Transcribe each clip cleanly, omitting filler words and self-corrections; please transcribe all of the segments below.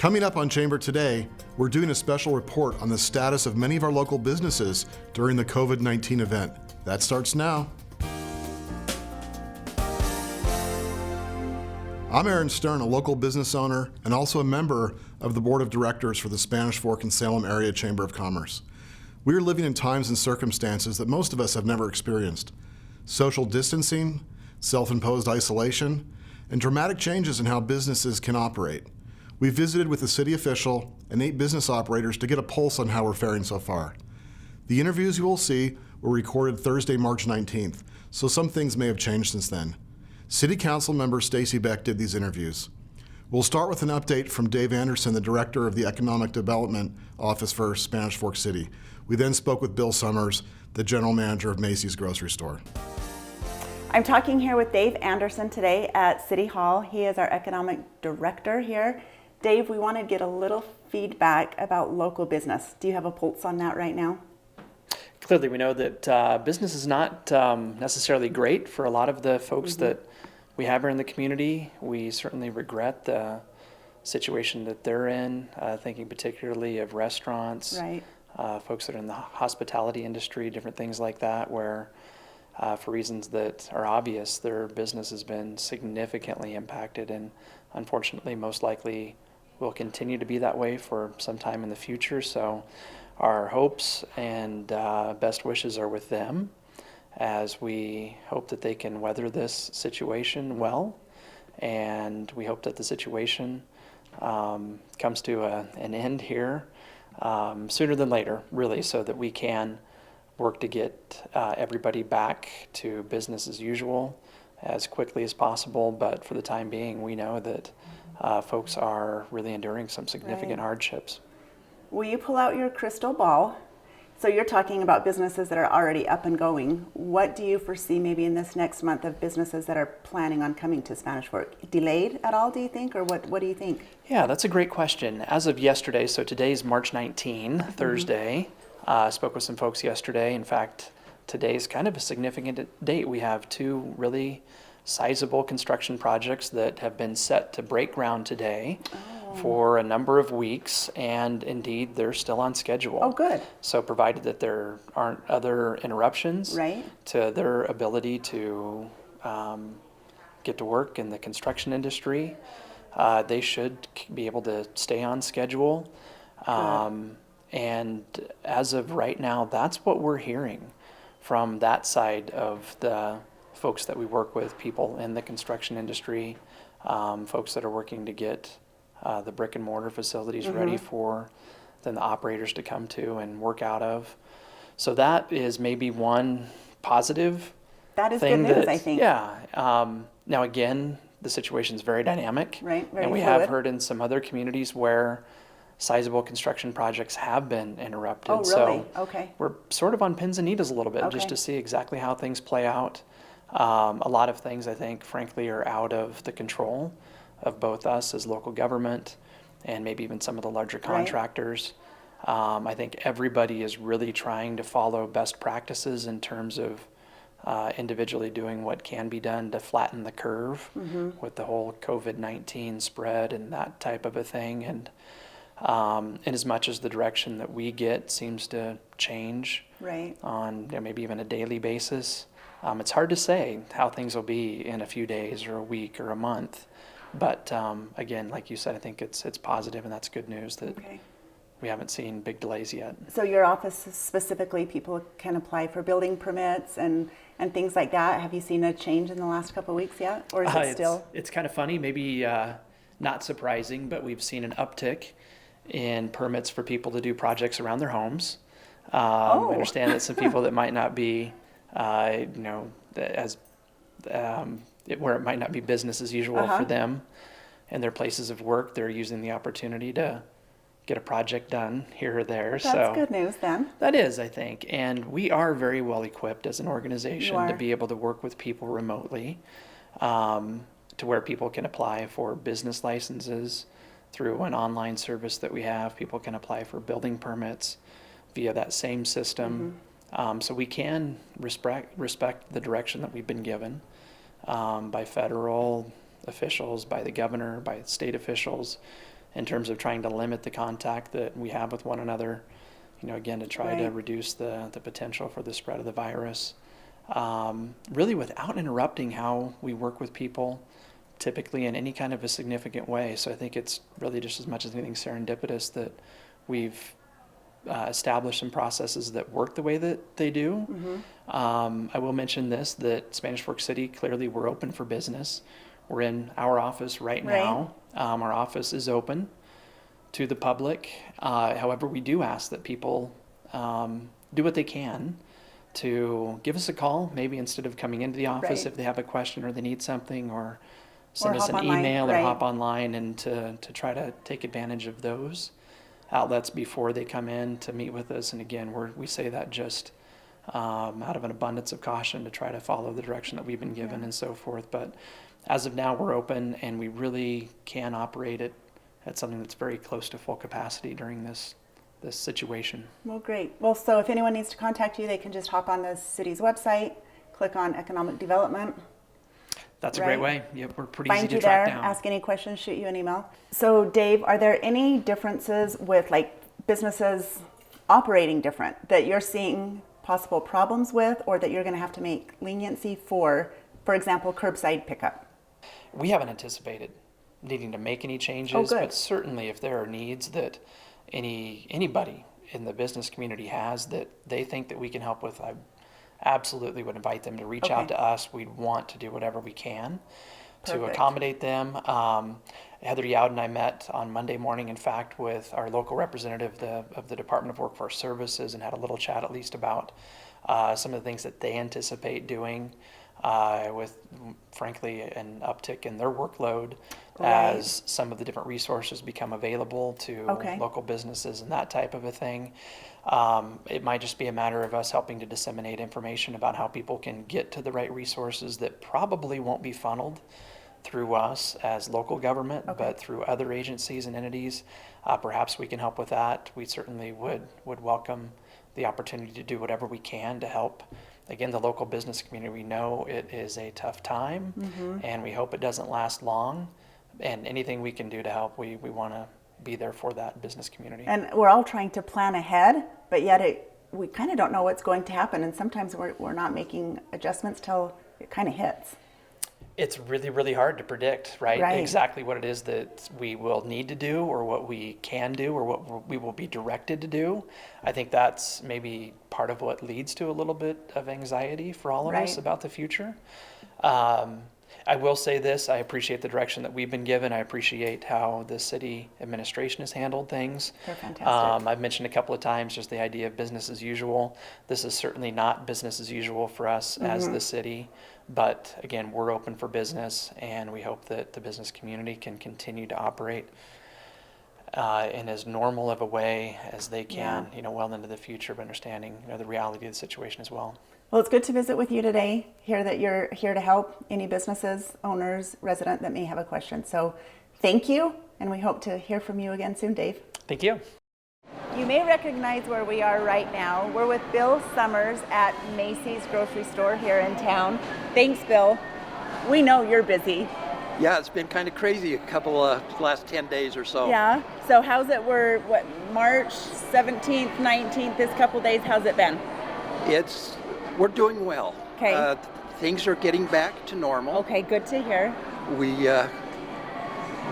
Coming up on Chamber Today, we're doing a special report on the status of many of our local businesses during the COVID-19 event. That starts now. I'm Aaron Stern, a local business owner and also a member of the board of directors for the Spanish Fork and Salem Area Chamber of Commerce. We are living in times and circumstances that most of us have never experienced. Social distancing, self-imposed isolation, and dramatic changes in how businesses can operate. We visited with a city official and 8 business operators to get a pulse on how we're faring so far. The interviews you will see were recorded Thursday, March 19th, so some things may have changed since then. City Council member Stacy Beck did these interviews. We'll start with an update from Dave Anderson, the director of the Economic Development Office for Spanish Fork City. We then spoke with Bill Summers, the general manager of Macey's grocery store. I'm talking here with Dave Anderson today at City Hall. He is our economic director here. Dave, we want to get a little feedback about local business. Do you have a pulse on that right now? Clearly, we know that business is not necessarily great for a lot of the folks that we have here in the community. We certainly regret the situation that they're in, thinking particularly of restaurants, Right. Folks that are in the hospitality industry, different things like that, where for reasons that are obvious, their business has been significantly impacted and unfortunately most likely will continue to be that way for some time in the future. So our hopes and best wishes are with them as we hope that they can weather this situation well, and we hope that the situation comes to an end here sooner than later, really, so that we can work to get everybody back to business as usual as quickly as possible. But for the time being, we know that folks are really enduring some significant hardships. Will you pull out your crystal ball? So you're talking about businesses that are already up and going. What do you foresee maybe in this next month of businesses that are planning on coming to Spanish Fork? Delayed at all, do you think, or what do you think? Yeah, that's a great question. As of yesterday, so today's March 19, Thursday, I spoke with some folks yesterday. In fact, today's kind of a significant date. We have 2 really sizable construction projects that have been set to break ground today for a number of weeks, and indeed they're still on schedule. Oh, good. So provided that there aren't other interruptions to their ability to get to work in the construction industry, they should be able to stay on schedule. And as of right now, that's what we're hearing from that side of the folks that we work with, people in the construction industry, folks that are working to get the brick and mortar facilities ready for then the operators to come to and work out of. So that is maybe one positive That is thing. good news, I think. Yeah. Now again, the situation is very dynamic. Right, very and we fluid. have heard in some other communities where sizable construction projects have been interrupted. Oh, really? So Okay. we're sort of on pins and needles a little bit just to see exactly how things play out. A lot of things, I think, frankly, are out of the control of both us as local government and maybe even some of the larger contractors. I think everybody is really trying to follow best practices in terms of individually doing what can be done to flatten the curve with the whole COVID-19 spread and that type of a thing. And as much as the direction that we get seems to change on maybe even a daily basis, it's hard to say how things will be in a few days or a week or a month. But again, like you said, I think it's positive, and that's good news that we haven't seen big delays yet. So your office specifically, people can apply for building permits and things like that. Have you seen a change in the last couple of weeks yet, or is it still? It's kind of funny, maybe not surprising, but we've seen an uptick in permits for people to do projects around their homes. I understand that some people that might not be, where it might not be business as usual for them and their places of work, they're using the opportunity to get a project done here or there. That's good news then. That is, I think. And we are very well equipped as an organization to be able to work with people remotely, to where people can apply for business licenses through an online service that we have. People can apply for building permits via that same system. So we can respect the direction that we've been given by federal officials, by the governor, by state officials, in terms of trying to limit the contact that we have with one another, again, to try to reduce the potential for the spread of the virus. Really without interrupting how we work with people, typically in any kind of a significant way. So I think it's really just as much as anything serendipitous that we've established some processes that work the way that they do. I will mention this, that Spanish Fork City, clearly we're open for business. We're in our office right now. Our office is open to the public. However, we do ask that people do what they can to give us a call, maybe instead of coming into the office if they have a question or they need something, or send us an email or hop online, and to try to take advantage of those outlets before they come in to meet with us. And again, we say that just out of an abundance of caution to try to follow the direction that we've been given and so forth. But as of now, we're open, and we really can operate at something that's very close to full capacity during this situation. Well, great. Well, so if anyone needs to contact you, they can just hop on the city's website, click on economic development. That's a great way. Yep, we're pretty Find easy you to track there, down. ask any questions, shoot you an email. So Dave, are there any differences with businesses operating different that you're seeing possible problems with, or that you're going to have to make leniency for example, curbside pickup? We haven't anticipated needing to make any changes, but certainly if there are needs that anybody in the business community has that they think that we can help with, I absolutely would invite them to reach out to us. We'd want to do whatever we can to accommodate them. Heather Yowd and I met on Monday morning, in fact, with our local representative of the Department of Workforce Services, and had a little chat at least about some of the things that they anticipate doing with, frankly, an uptick in their workload as some of the different resources become available to local businesses and that type of a thing. It might just be a matter of us helping to disseminate information about how people can get to the right resources that probably won't be funneled through us as local government, but through other agencies and entities. Perhaps we can help with that. We certainly would welcome the opportunity to do whatever we can to help. Again, the local business community, we know it is a tough time, and we hope it doesn't last long. And anything we can do to help, we want to be there for that business community. And we're all trying to plan ahead, but yet we kind of don't know what's going to happen, and sometimes we're not making adjustments till it kind of hits. It's really, really hard to predict, right? Exactly what it is that we will need to do, or what we can do, or what we will be directed to do. I think that's maybe part of what leads to a little bit of anxiety for all of us about the future. I will say this, I appreciate the direction that we've been given. I appreciate how the city administration has handled things. They're fantastic. I've mentioned a couple of times just the idea of business as usual. This is certainly not business as usual for us as the city. But again, we're open for business, and we hope that the business community can continue to operate in as normal of a way as they can, well into the future, but understanding the reality of the situation as well. Well, it's good to visit with you today, hear that you're here to help any businesses, owners, resident that may have a question. So thank you, and we hope to hear from you again soon, Dave. Thank you. You may recognize where we are right now. We're with Bill Summers at Macey's grocery store here in town. Thanks, Bill. We know you're busy. Yeah, it's been kind of crazy a couple last 10 days or so. Yeah. So how's it? We're March 17th, 19th, this couple days, how's it been? We're doing well. Okay. Things are getting back to normal. Okay, good to hear. We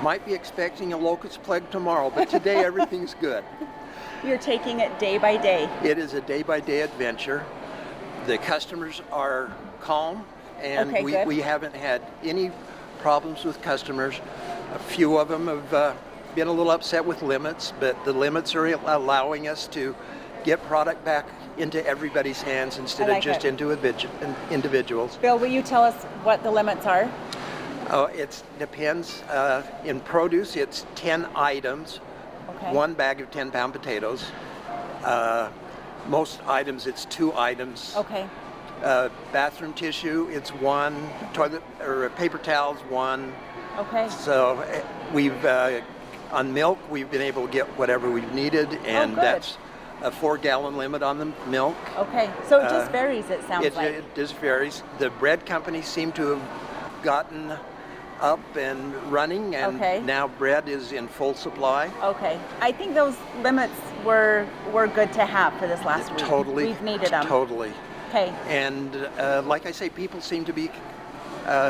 might be expecting a locust plague tomorrow, but today everything's good. You're taking it day by day. It is a day-by-day adventure. The customers are calm, and we haven't had any problems with customers. A few of them have been a little upset with limits, but the limits are allowing us to get product back into everybody's hands instead of just into individuals. Bill, will you tell us what the limits are? Oh, it depends. In produce, it's 10 items. One bag of 10-pound potatoes. Most items, it's 2 items. Bathroom tissue, it's 1. Toilet or paper towels, 1. So we've on milk, we've been able to get whatever we've needed, and that's a 4-gallon limit on the milk. So it just varies, it sounds like. It just varies. The bread companies seem to have gotten up and running, and now bread is in full supply. Okay. I think those limits were good to have for this last week. Totally. We've needed them. Totally. Okay. And like I say, people seem to be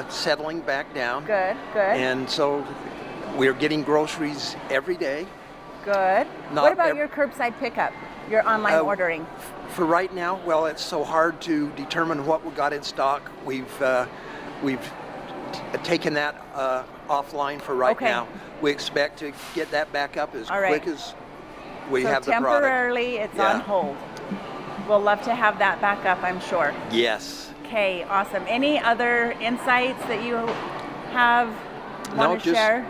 settling back down. Good. And so we're getting groceries every day. Good. What about your curbside pickup, your online ordering? For right now, well, it's so hard to determine what we got in stock. We've taken that offline for right now. We expect to get that back up as quick as we have the product. Temporarily, it's on hold. We'll love to have that back up, I'm sure. Yes. Okay, awesome. Any other insights that you want to share?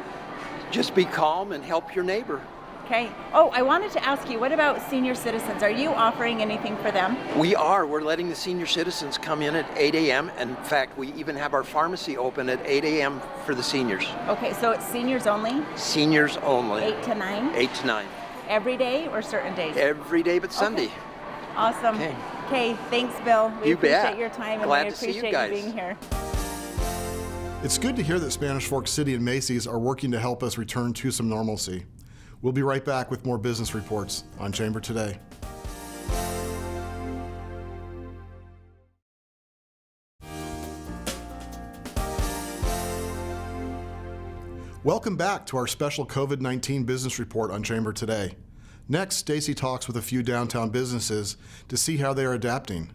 Just be calm and help your neighbor. Okay. Oh, I wanted to ask you, what about senior citizens? Are you offering anything for them? We are. We're letting the senior citizens come in at 8 a.m. And in fact, we even have our pharmacy open at 8 a.m. for the seniors. Okay, so it's seniors only? Seniors only. 8 to 9? 8 to 9. Every day or certain days? Every day but Sunday. Awesome. Okay, thanks, Bill. We appreciate your time, and we Glad to see appreciate you being here. It's good to hear that Spanish Fork City and Macey's are working to help us return to some normalcy. We'll be right back with more business reports on Chamber Today. Welcome back to our special COVID-19 business report on Chamber Today. Next, Stacy talks with a few downtown businesses to see how they are adapting.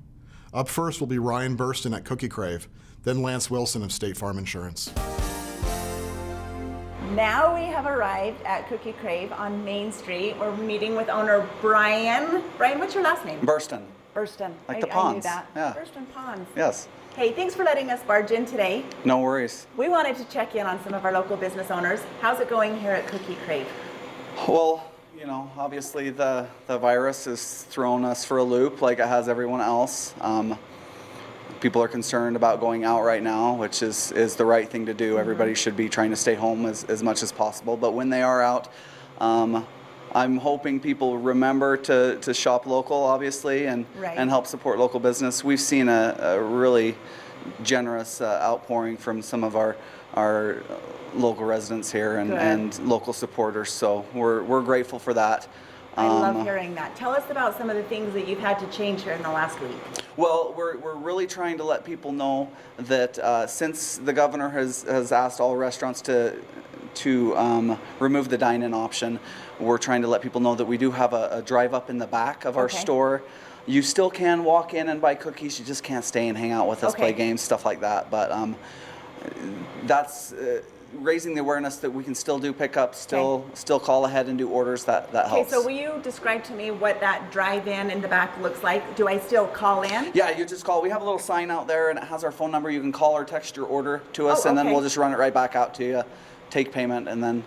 Up first will be Ryan Burraston at Cookie Crave, then Lance Wilson of State Farm Insurance. Now we have arrived at Cookie Crave on Main Street. We're meeting with owner Brian. Brian, what's your last name? Burraston. Burraston. Like the ponds. I knew that. Yeah. Burraston Ponds. Yes. Hey, thanks for letting us barge in today. No worries. We wanted to check in on some of our local business owners. How's it going here at Cookie Crave? Well, you know, obviously the virus has thrown us for a loop like it has everyone else. People are concerned about going out right now, which is the right thing to do. Everybody should be trying to stay home as much as possible. But when they are out, I'm hoping people remember to shop local, obviously, and help support local business. We've seen a really generous outpouring from some of our local residents here and local supporters. So we're grateful for that. I love hearing that. Tell us about some of the things that you've had to change here in the last week. Well, we're really trying to let people know that since the governor has asked all restaurants to remove the dine-in option, we're trying to let people know that we do have a drive-up in the back of our store. You still can walk in and buy cookies. You just can't stay and hang out with us, play games, stuff like that. But that's raising the awareness that we can still do pickups, still call ahead and do orders. That helps. Okay, so will you describe to me what that drive-in in the back looks like? Do I still call in? Yeah, you just call. We have a little sign out there, and it has our phone number. You can call or text your order to us, and then we'll just run it right back out to you. Take payment, and then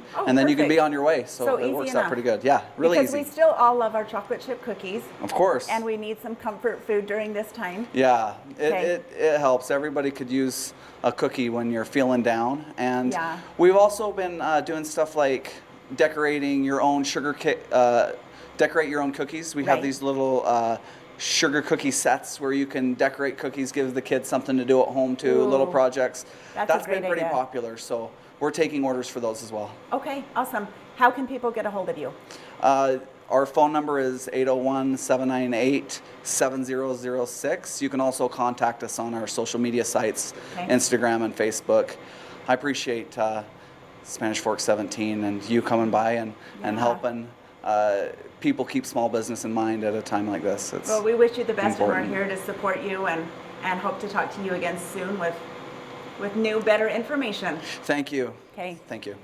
you can be on your way. So it works out pretty good. Yeah, really easy. Because we still all love our chocolate chip cookies. Of course. And we need some comfort food during this time. Yeah, it helps. Everybody could use a cookie when you're feeling down. And we've also been doing stuff like decorating your own decorate your own cookies. We have these little sugar cookie sets where you can decorate cookies, give the kids something to do at home too, little projects. That's been pretty popular. So we're taking orders for those as well. Okay, awesome. How can people get a hold of you? Our phone number is 801-798-7006. You can also contact us on our social media sites, Instagram and Facebook. I appreciate Spanish Fork 17 and you coming by and helping people keep small business in mind at a time like this. Well, we wish you the best, and we're here to support you and hope to talk to you again soon with new, better information. Thank you. Okay. Thank you.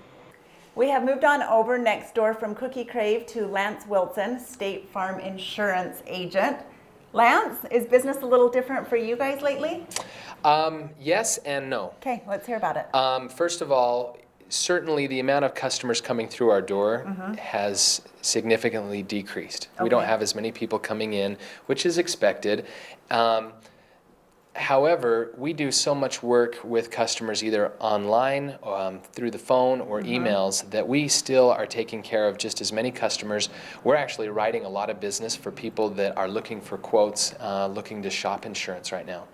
We have moved on over next door from Cookie Crave to Lance Wilson, State Farm Insurance agent. Lance, is business a little different for you guys lately? Yes and no. Okay, let's hear about it. First of all, certainly the amount of customers coming through our door has significantly decreased. We don't have as many people coming in, which is expected. However, we do so much work with customers either online, through the phone, or emails that we still are taking care of just as many customers. We're actually writing a lot of business for people that are looking for quotes, looking to shop insurance right now.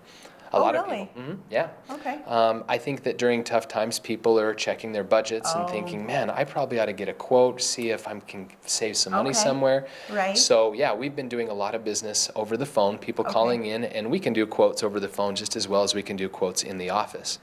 A lot really? of people. Yeah. Okay. I think that during tough times, people are checking their budgets and thinking, man, I probably ought to get a quote, see if I can save some money somewhere. Right. So yeah, we've been doing a lot of business over the phone, people calling in, and we can do quotes over the phone just as well as we can do quotes in the office.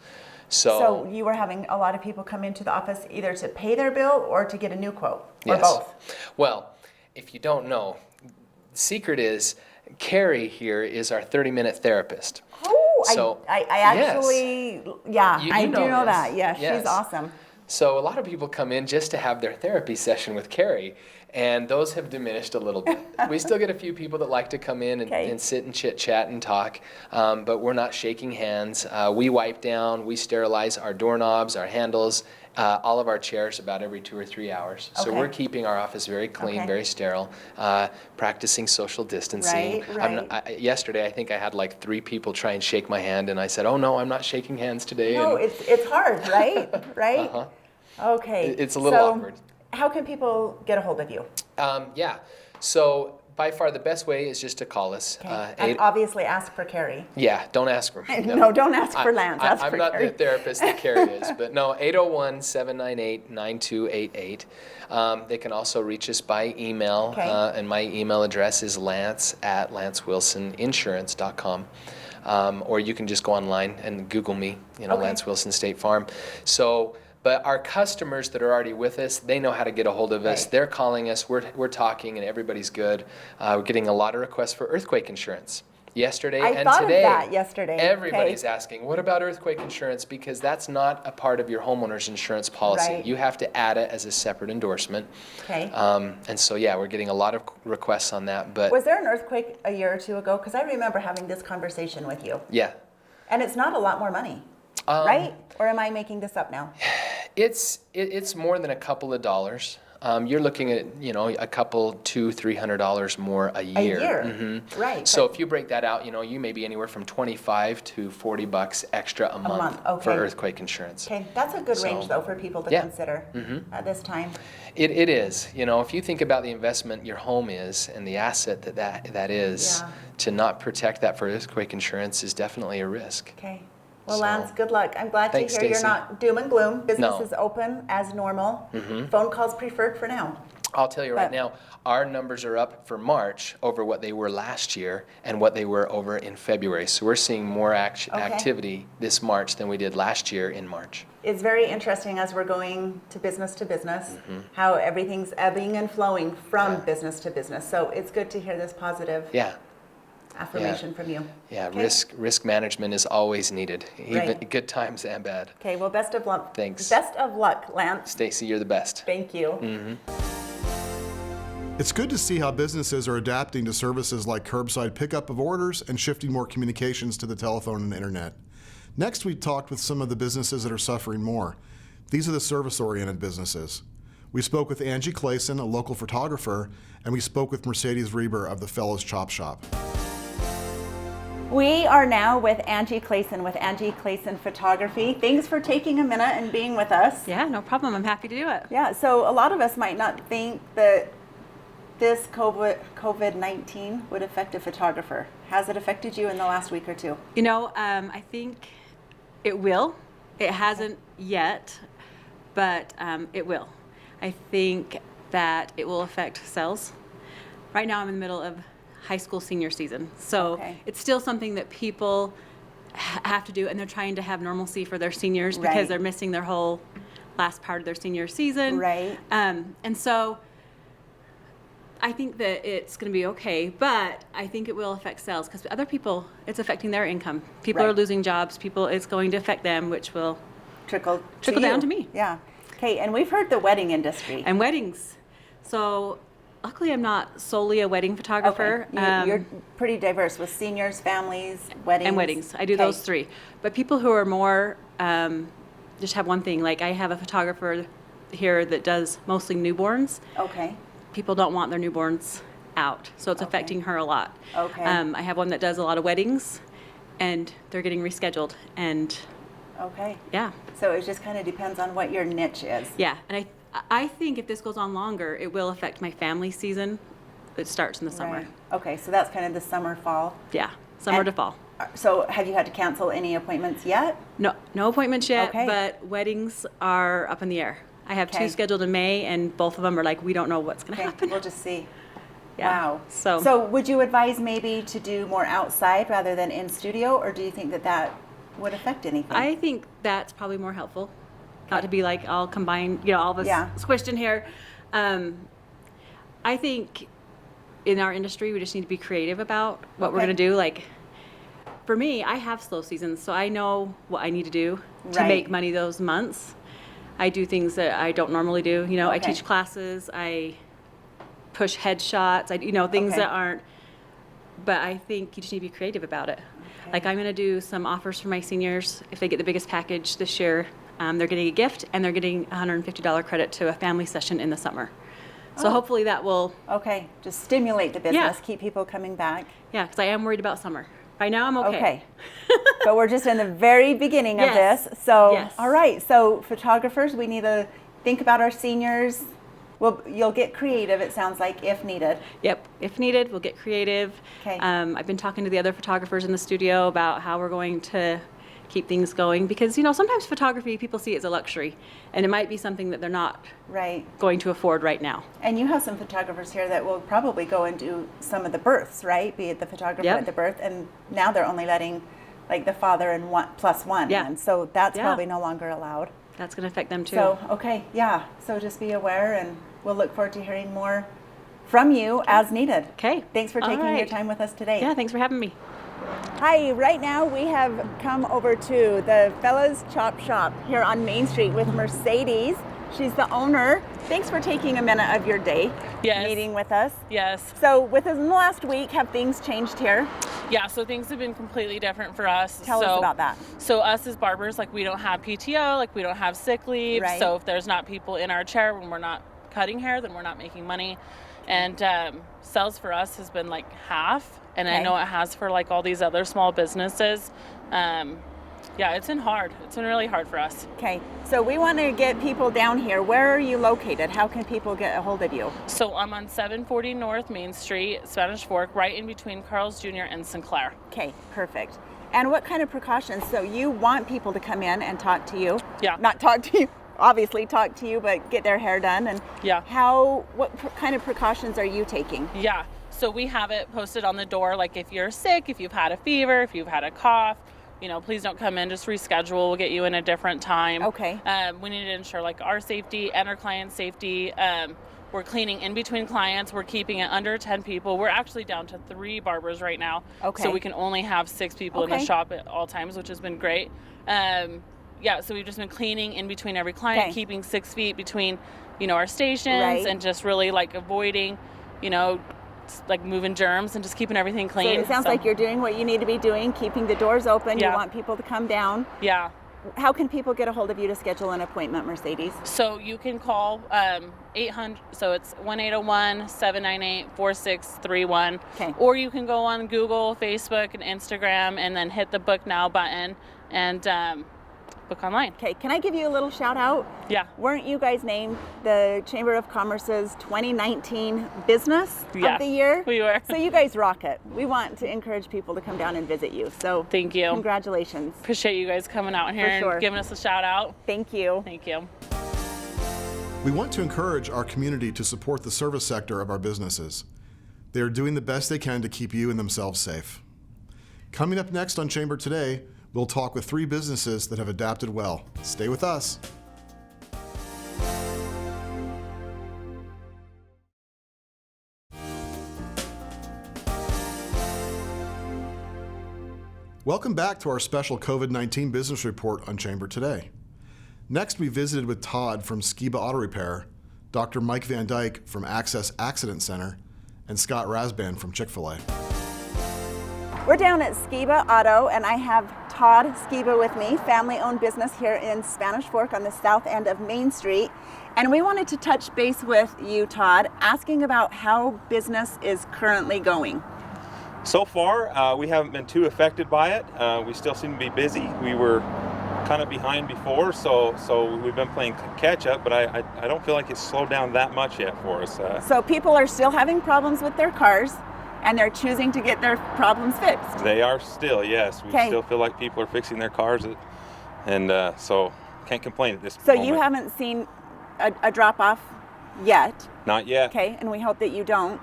So you were having a lot of people come into the office either to pay their bill or to get a new quote, or Yes. both? Well, if you don't know, the secret is Carrie here is our 30-minute therapist. Oh, So, I yes. actually, yeah, You I do know this. that. Yeah, Yes. she's awesome. So a lot of people come in just to have their therapy session with Carrie, and those have diminished a little bit. We still get a few people that like to come in and sit and chit-chat and talk, but we're not shaking hands. We wipe down, we sterilize our doorknobs, our handles, all of our chairs about every 2 or 3 hours. So we're keeping our office very clean, very sterile, practicing social distancing. Right. Yesterday, I think I had like 3 people try and shake my hand, and I said, oh no, I'm not shaking hands today. No, and it's hard, right? Right? Uh-huh. Okay. It's a little awkward. How can people get a hold of you? Yeah, so by far the best way is just to call us. And obviously ask for Carrie. Yeah, don't ask for me. No, don't ask for Lance. Ask I'm for not Carrie. the therapist that Carrie is, but no, 801-798-9288. They can also reach us by email, and my email address is lance@lancewilsoninsurance.com. Or you can just go online and Google me, Lance Wilson State Farm. So, but our customers that are already with us, they know how to get a hold of us. They're calling us, we're talking, and everybody's good. We're getting a lot of requests for earthquake insurance. Yesterday and today. I thought of that yesterday. Everybody's asking, what about earthquake insurance? Because that's not a part of your homeowner's insurance policy. Right. You have to add it as a separate endorsement. And so, yeah, we're getting a lot of requests on that. But was there an earthquake a year or two ago? Because I remember having this conversation with you. Yeah. And it's not a lot more money, right? Or am I making this up now? It's more than a couple of dollars. You're looking at, a couple, $200-$300 more a year. A year, right. So if you break that out, you may be anywhere from $25 to $40 extra a month for earthquake insurance. Okay, that's a good range though for people to consider at this time. It is. If you think about the investment your home is and the asset that is, to not protect that for earthquake insurance is definitely a risk. Okay. Well, Lance, good luck. I'm glad to hear Stacey. you're not doom and gloom. Business is open as normal. Phone calls preferred for now. I'll tell you right now, our numbers are up for March over what they were last year and what they were over in February. So we're seeing more activity this March than we did last year in March. It's very interesting as we're going to business, how everything's ebbing and flowing from business to business. So it's good to hear this positive affirmation from you. Yeah, risk management is always needed, even good times and bad. Okay, well, best of luck. Thanks. Best of luck, Lance. Stacey, you're the best. Thank you. It's good to see how businesses are adapting to services like curbside pickup of orders and shifting more communications to the telephone and internet. Next, we talked with some of the businesses that are suffering more. These are the service-oriented businesses. We spoke with Angie Clayson, a local photographer, and we spoke with Mercedes Reber of the Fellows Chop Shop. We are now with Angie Clayson with Angie Clayson Photography. Thanks for taking a minute and being with us. Yeah, no problem. I'm happy to do it. Yeah, so a lot of us might not think that this COVID-19 would affect a photographer. Has it affected you in the last week or two? I think it will. It hasn't yet, but it will. I think that it will affect sales. Right now I'm in the middle of high school senior season. So it's still something that people have to do, and they're trying to have normalcy for their seniors because they're missing their whole last part of their senior season. Right. And so I think that it's going to be okay, but I think it will affect sales because other people, it's affecting their income. People are losing jobs. It's going to affect them, which will trickle down to me. Yeah. Okay, and we've heard the wedding industry. And weddings. So luckily, I'm not solely a wedding photographer. Okay. You're pretty diverse with seniors, families, weddings. And weddings. I do those 3. But people who are more, just have one thing. Like I have a photographer here that does mostly newborns. Okay. People don't want their newborns out, so it's affecting her a lot. Okay. I have one that does a lot of weddings, and they're getting rescheduled. And yeah. So it just kind of depends on what your niche is. Yeah, and I think if this goes on longer, it will affect my family season. It starts in the summer. Right. Okay, so that's kind of the summer, fall. Yeah, summer to fall. So have you had to cancel any appointments yet? No appointments yet, Okay. but weddings are up in the air. I have Okay. 2 scheduled in May, and both of them are like, we don't know what's going to happen. We'll just see. Yeah. Wow. So would you advise maybe to do more outside rather than in studio, or do you think that would affect anything? I think that's probably more helpful. Not to be like all combined, all this Yeah. squished in here. I think in our industry, we just need to be creative about what we're Okay. going to do. Like, for me, I have slow seasons, so I know what I need to do to Right. make money those months. I do things that I don't normally do. I Okay. teach classes, I push headshots, things Okay. that aren't, but I think you just need to be creative about it. Okay. Like, I'm going to do some offers for my seniors. If they get the biggest package this year, they're getting a gift, and they're getting a $150 credit to a family session in the summer. So hopefully that will, Okay, just stimulate the business, Yeah. keep people coming back. because I am worried about summer. Right now, I'm okay. Okay. But we're just in the very beginning of Yes. this. So, Yes. all right. So, photographers, we need to think about our seniors. Well, you'll get creative, it sounds like, if needed. Yep, if needed, we'll get creative. Okay. I've been talking to the other photographers in the studio about how we're going to keep things going, because sometimes photography people see it as a luxury, and it might be something that they're not Right. going to afford right now. And you have some photographers here that will probably go and do some of the births, right? Be it the photographer Yep. at the birth, and now they're only letting like the father and one plus one. Yeah. And so that's Yeah. probably no longer allowed. That's going to affect them too. So, okay, yeah. So just be aware, and we'll look forward to hearing more from you as needed. Okay. Thanks for All taking your right. time with us today. Yeah, thanks for having me. Hi, right now we have come over to the Fella's Chop Shop here on Main Street with Mercedes. She's the owner. Thanks for taking a minute of your day meeting with us. Yes. So within the last week, have things changed here? Yeah, so things have been completely different for us. Tell us about that. So us as barbers, we don't have PTO, we don't have sick leave. Right. So if there's not people in our chair when we're not cutting hair, then we're not making money. And sales for us has been half. And I Okay. know it has for all these other small businesses. Yeah, it's been hard. It's been really hard for us. Okay, so we want to get people down here. Where are you located? How can people get a hold of you? So I'm on 740 North Main Street, Spanish Fork, right in between Carl's Jr. and Sinclair. Okay, perfect. And what kind of precautions? So you want people to come in and talk to you? Yeah. Not talk to you, obviously talk to you, but get their hair done. And Yeah. kind of precautions are you taking? Yeah, so we have it posted on the door, if you're sick, if you've had a fever, if you've had a cough, please don't come in, just reschedule, we'll get you in a different time. Okay. We need to ensure our safety and our client safety. We're cleaning in between clients, we're keeping it under 10 people. We're actually down to 3 barbers right now. Okay. So we can only have 6 people in Okay. the shop at all times, which has been great. Yeah, so we've just been cleaning in between every client, Okay. keeping 6 feet between, our stations, Right. and just really avoiding, moving germs and just keeping everything So clean. it sounds like you're doing what you need to be doing, keeping the doors open. Yeah. You want people to come down. Yeah. How can people get a hold of you to schedule an appointment, Mercedes? So you can call 800, so it's 1-801-798-4631. Okay. Or you can go on Google, Facebook, and Instagram, and then hit the book now button and book online. Okay, can I give you a little shout out? Yeah. Weren't you guys named the Chamber of Commerce's 2019 Business Yeah, of the Year? we were. So you guys rock it. We want to encourage people to come down and visit you. So Thank you. congratulations. Appreciate you guys coming out here sure. and giving us a shout out. Thank you. Thank you. We want to encourage our community to support the service sector of our businesses. They are doing the best they can to keep you and themselves safe. Coming up next on Chamber Today, we'll talk with 3 businesses that have adapted well. Stay with us. Welcome back to our special COVID-19 business report on Chamber Today. Next, we visited with Todd from Skiba Auto Repair, Dr. Mike Van Dyke from Axcess Accident Center, and Scott Rasband from Chick-fil-A. We're down at Skiba Auto, and I have Todd Skiba with me, family-owned business here in Spanish Fork on the south end of Main Street. And we wanted to touch base with you, Todd, asking about how business is currently going. So far, we haven't been too affected by it. We still seem to be busy. We were kind of behind before, so we've been playing catch up, but I don't feel like it's slowed down that much yet for us. So people are still having problems with their cars. and they're choosing to get their problems fixed. They are still, yes. We still feel like people are fixing their cars, and so can't complain at this So moment. you haven't seen a drop-off yet? Not yet. Okay, and we hope that you don't.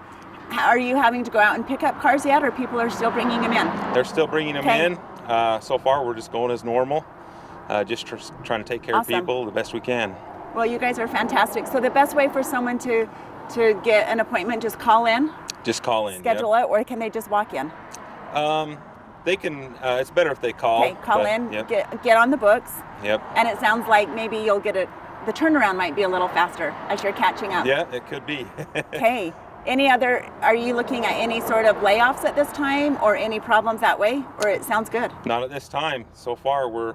Are you having to go out and pick up cars yet, or people are still bringing them in? They're still bringing them in. So far, we're just going as normal, just trying to take care of people the best we can. Well, you guys are fantastic. So the best way for someone to get an appointment, just call in? Just call in. Schedule it, or can they just walk in? They can, it's better if they call. Okay, call in, get on the books. Yep. And it sounds like maybe you'll get the turnaround might be a little faster as you're catching up. Yeah, it could be. Okay. Are you looking at any sort of layoffs at this time, or any problems that way, or it sounds good? Not at this time. So far, we're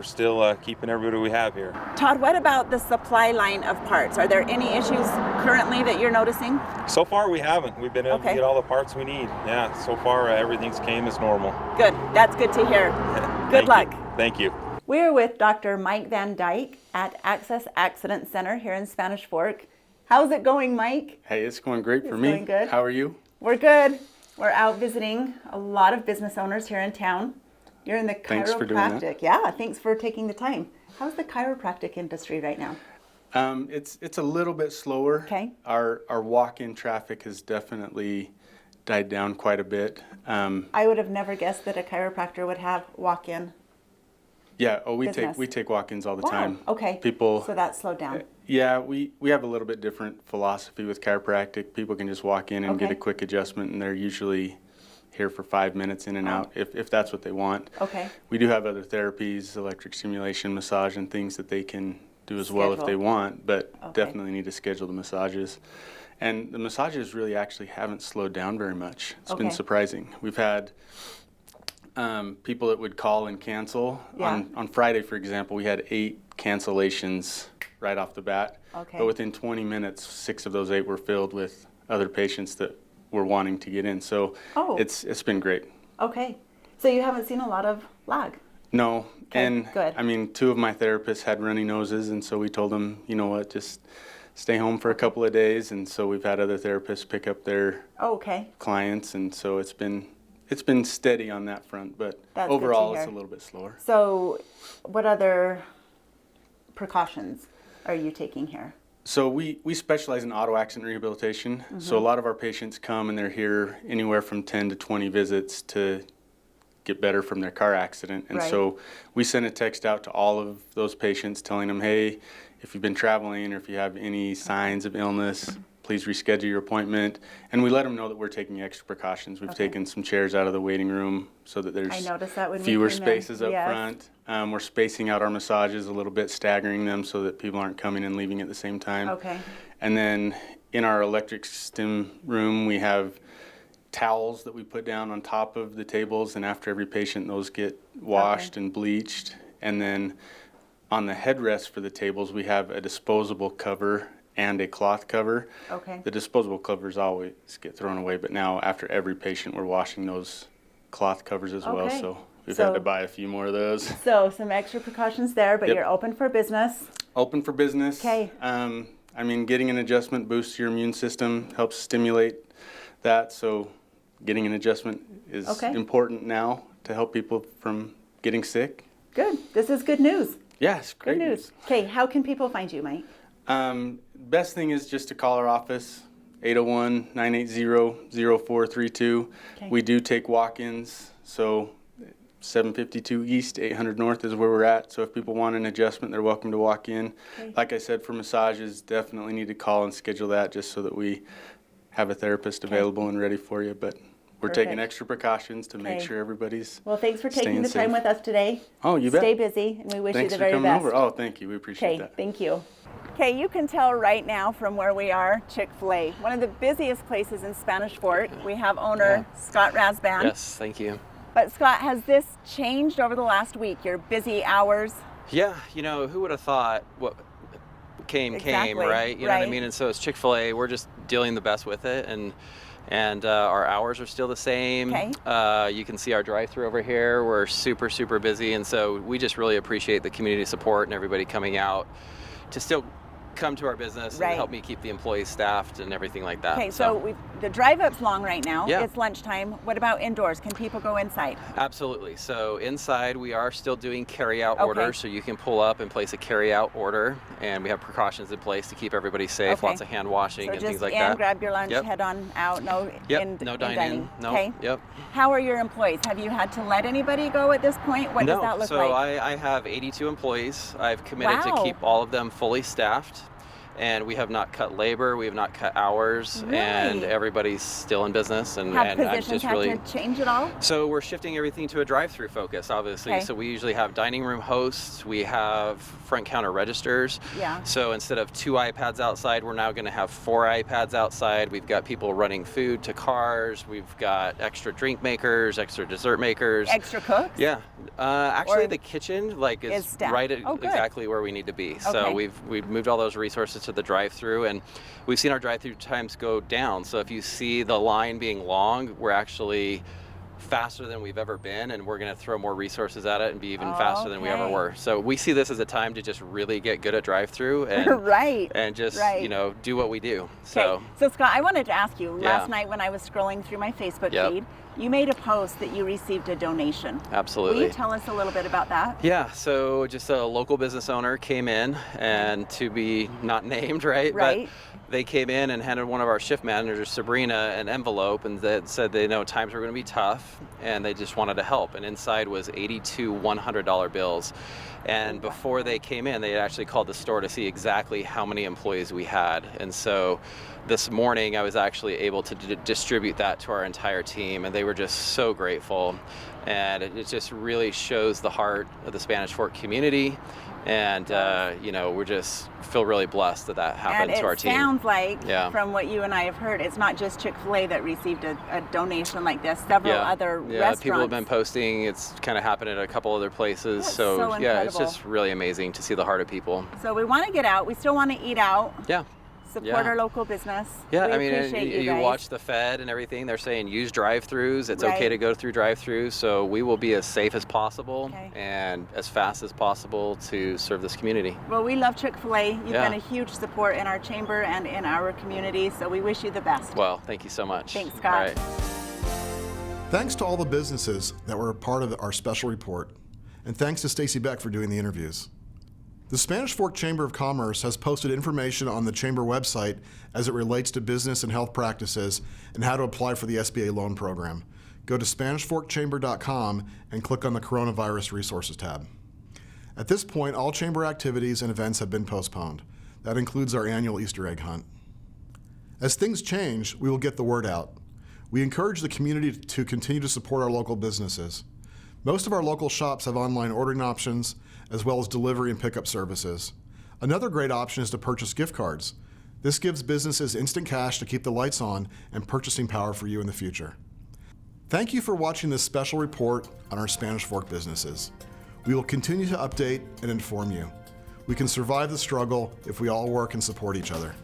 still keeping everybody we have here. Todd, what about the supply line of parts? Are there any issues currently that you're noticing? So far, we haven't. We've been able to get all the parts we need. Yeah, so far, everything's came as normal. Good. That's good to hear. Good luck. Thank you. We're with Dr. Mike Van Dyke at Axcess Accident Center here in Spanish Fork. How's it going, Mike? Hey, it's going great for me. Going good. How are you? We're good. We're out visiting a lot of business owners here in town. You're in the chiropractic. Thanks for doing that. Yeah, thanks for taking the time. How's the chiropractic industry right now? It's a little bit slower. Okay. Our walk-in traffic has definitely died down quite a bit. I would have never guessed that a chiropractor would have walk-in. Yeah. Oh, business. we take walk-ins all the time. Okay. People. So that slowed down. Yeah, we have a little bit different philosophy with chiropractic. People can just walk in and get a quick adjustment, and they're usually here for 5 minutes in and out if that's what they want. Okay. We do have other therapies, electric stimulation, massage, and things that they can do as well if they want, but definitely need to schedule the massages. And the massages really actually haven't slowed down very much. It's been surprising. We've had people that would call and cancel. On Friday, for example, we had 8 cancellations right off the bat. But within 20 minutes, 6 of those 8 were filled with other patients that were wanting to get in. So it's been great. Okay. So you haven't seen a lot of lag? No. Okay, and good. I mean, 2 of my therapists had runny noses, and so we told them, you know what, just stay home for a couple of days. And so we've had other therapists pick up their clients, and so it's been steady on that front, but overall it's a little bit slower. So what other precautions are you taking here? So we specialize in auto accident rehabilitation. So a lot of our patients come and they're here anywhere from 10 to 20 visits to get better from their car accident. And so we send a text out to all of those patients telling them, hey, if you've been traveling or if you have any signs of illness, please reschedule your appointment. And we let them know that we're taking extra precautions. We've taken some chairs out of the waiting room so that there's fewer spaces up front. We're spacing out our massages a little bit, staggering them so that people aren't coming and leaving at the same time. And then in our electric stim room, we have towels that we put down on top of the tables, and after every patient, those get washed and bleached. And then on the headrest for the tables, we have a disposable cover and a cloth cover. The disposable covers always get thrown away, but now after every patient, we're washing those cloth covers as well. So we've had to buy a few more of those. So some extra precautions there, but you're open for business. Open for business. Okay. I mean, getting an adjustment boosts your immune system, helps stimulate that. So getting an adjustment is important now to help people from getting sick. Good. This is good news. Yes, great news. Okay, how can people find you, Mike? Best thing is just to call our office, 801-980-0432. We do take walk-ins, so 752 East, 800 North is where we're at. So if people want an adjustment, they're welcome to walk in. Like I said, for massages, definitely need to call and schedule that just so that we have a therapist available and ready for you. But we're taking extra precautions to make sure everybody's thanks for taking the safe. time with us today. Oh, you bet. Stay busy, and we wish Thanks you the very for best. coming over. Oh, thank you. We appreciate that. Thank you. Okay, you can tell right now from where we are, Chick-fil-A, one of the busiest places in Spanish Fork. We have owner Scott Rasband. Yes, thank you. But Scott, has this changed over the last week, your busy hours? Yeah, you know, who would have thought what came, right? You know what I mean? And so it's Chick-fil-A, we're just dealing the best with it, and our hours are still the same. You can see our drive-through over here. We're super, super busy, and so we just really appreciate the community support and everybody coming out to still come to our business Right. and help me keep the employees staffed and everything like that. Okay, so the drive-up's long right now. Yeah. It's lunchtime. What about indoors? Can people go inside? Absolutely. So inside we are still doing carry-out orders, so you can pull up and place a carry-out order, and we have precautions in place to keep everybody safe. Lots of hand washing and things like that. So just grab your lunch, head on out. No, no dining. No. Okay. Yep. How are your employees? Have you had to let anybody go at this point? What does that look like? So I have 82 employees. I've committed to keep all of them fully staffed. And we have not cut labor, we have not cut hours, and everybody's still in business. And I'm just really had to change it all? So we're shifting everything to a drive-through focus, obviously. Okay. So we usually have dining room hosts, we have front counter registers. Yeah. So instead of 2 iPads outside, we're now going to have 4 iPads outside. We've got people running food to cars. We've got extra drink makers, extra dessert makers. Extra cooks? Yeah. Actually, the kitchen is right at exactly where we need to be. So we've moved all those resources to the drive-through, and we've seen our drive-through times go down. So if you see the line being long, we're actually faster than we've ever been, and we're going to throw more resources at it and be even faster than we ever were. So we see this as a time to just really get good at drive-through and and just do what we do. So Scott, I wanted to ask you, last night when I was scrolling through my Facebook feed, you made a post that you received a donation. Absolutely. Will you tell us a little bit about that? Yeah, so just a local business owner came in, and to be not named, right? But they came in and handed one of our shift managers, Sabrina, an envelope, and that said they know times were going to be tough, and they just wanted to help. And inside was 82 $100 bills. And before they came in, they had actually called the store to see exactly how many employees we had. And so this morning, I was actually able to distribute that to our entire team, and they were just so grateful. And it just really shows the heart of the Spanish Fork community. And, we just feel really blessed that happened to our team. And it sounds like, from what you and I have heard, it's not just Chick-fil-A that received a donation like this. Several other restaurants. People have been posting. It's kind of happened at a couple other places. So it's just really amazing to see the heart of people. So we want to get out. We still want to eat out. Yeah. Support our local business. Yeah, we I mean, appreciate you watch the Fed and everything. They're saying use drive-throughs. It's okay to go through drive-throughs. So we will be as safe as possible and as fast as possible to serve this community. Well, we love Chick-fil-A. You've been a huge support in our chamber and in our community. So we wish you the best. Well, thank you so much. Thanks, Scott. All right. Thanks to all the businesses that were a part of our special report. And thanks to Stacy Beck for doing the interviews. The Spanish Fork Chamber of Commerce has posted information on the Chamber website as it relates to business and health practices and how to apply for the SBA loan program. Go to SpanishForkChamber.com and click on the Coronavirus Resources tab. At this point, all Chamber activities and events have been postponed. That includes our annual Easter egg hunt. As things change, we will get the word out. We encourage the community to continue to support our local businesses. Most of our local shops have online ordering options, as well as delivery and pickup services. Another great option is to purchase gift cards. This gives businesses instant cash to keep the lights on and purchasing power for you in the future. Thank you for watching this special report on our Spanish Fork businesses. We will continue to update and inform you. We can survive the struggle if we all work and support each other.